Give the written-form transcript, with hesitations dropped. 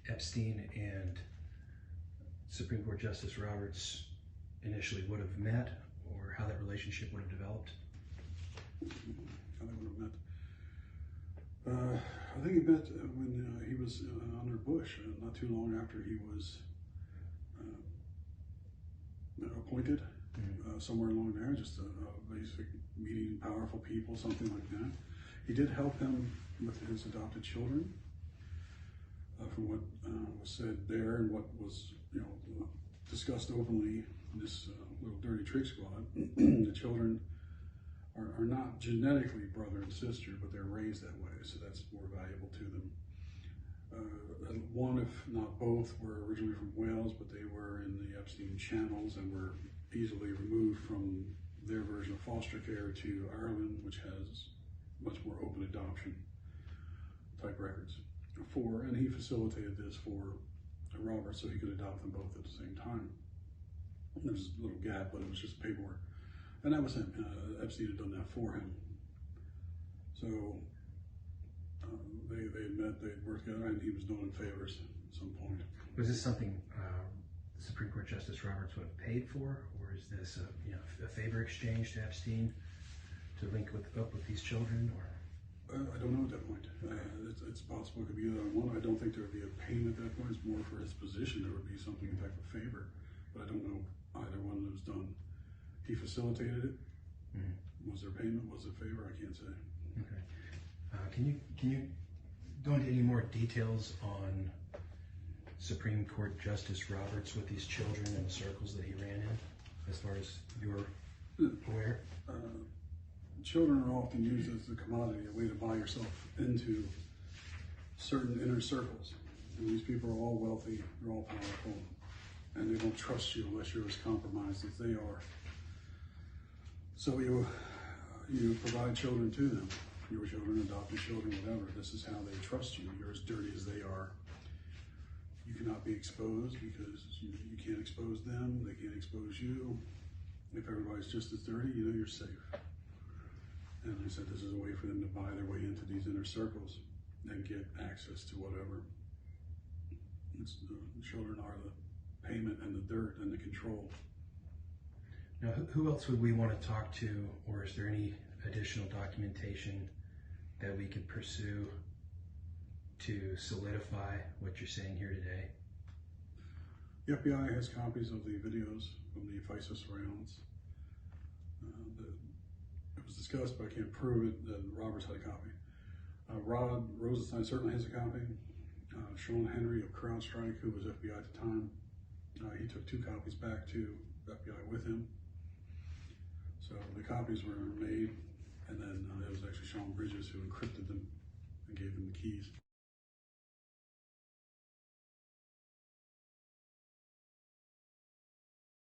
Epstein and Supreme Court Justice Roberts initially would have met, or how that relationship would have developed? How they would have met? I think he met when he was under Bush, not too long after he was appointed. Somewhere along there, just a basic meeting powerful people, something like that. He did help him with his adopted children. From what was said there and what was discussed openly in this little dirty trick squad, the children are not genetically brother and sister, but they're raised that way, so that's more valuable to them. One, if not both, were originally from Wales, but they were in the Epstein channels and were easily removed from their version of foster care to Ireland, which has much more open adoption type records. And he facilitated this for Robert so he could adopt them both at the same time. There was a little gap, but it was just paperwork. And that was him. Epstein had done that for him. So they had met, they had worked together, and he was doing favors at some point. Was this something Supreme Court Justice Roberts would have paid for, or is this a favor exchange to Epstein to link up with these children? Or I don't know at that point. It's possible it could be either one. I don't think there would be a payment at that point. It's more for his position. There would be something in type of favor, but I don't know either one that was done. He facilitated it. Was there payment? Was it favor? I can't say. Okay. Can you go into any more details on Supreme Court Justice Roberts with these children and the circles that he ran in, as far as you're aware? Children are often used as a commodity, a way to buy yourself into certain inner circles. And these people are all wealthy, they're all powerful, and they don't trust you unless you're as compromised as they are. So you provide children to them, your children, adopted children, whatever. This is how they trust you. You're as dirty as they are. You cannot be exposed because you can't expose them, they can't expose you. If everybody's just as dirty, you're safe. And I said this is a way for them to buy their way into these inner circles and get access to whatever. The children are the payment and the dirt and the control. Now, who else would we want to talk to, or is there any additional documentation that we could pursue to solidify what you're saying here today? The FBI has copies of the videos from the FISA surveillance. It was discussed, but I can't prove it, that Roberts had a copy. Rod Rosenstein certainly has a copy. Sean Henry of CrowdStrike, who was FBI at the time, he took 2 copies back to FBI with him. So the copies were made, and then it was actually Sean Bridges who encrypted them and gave them the keys.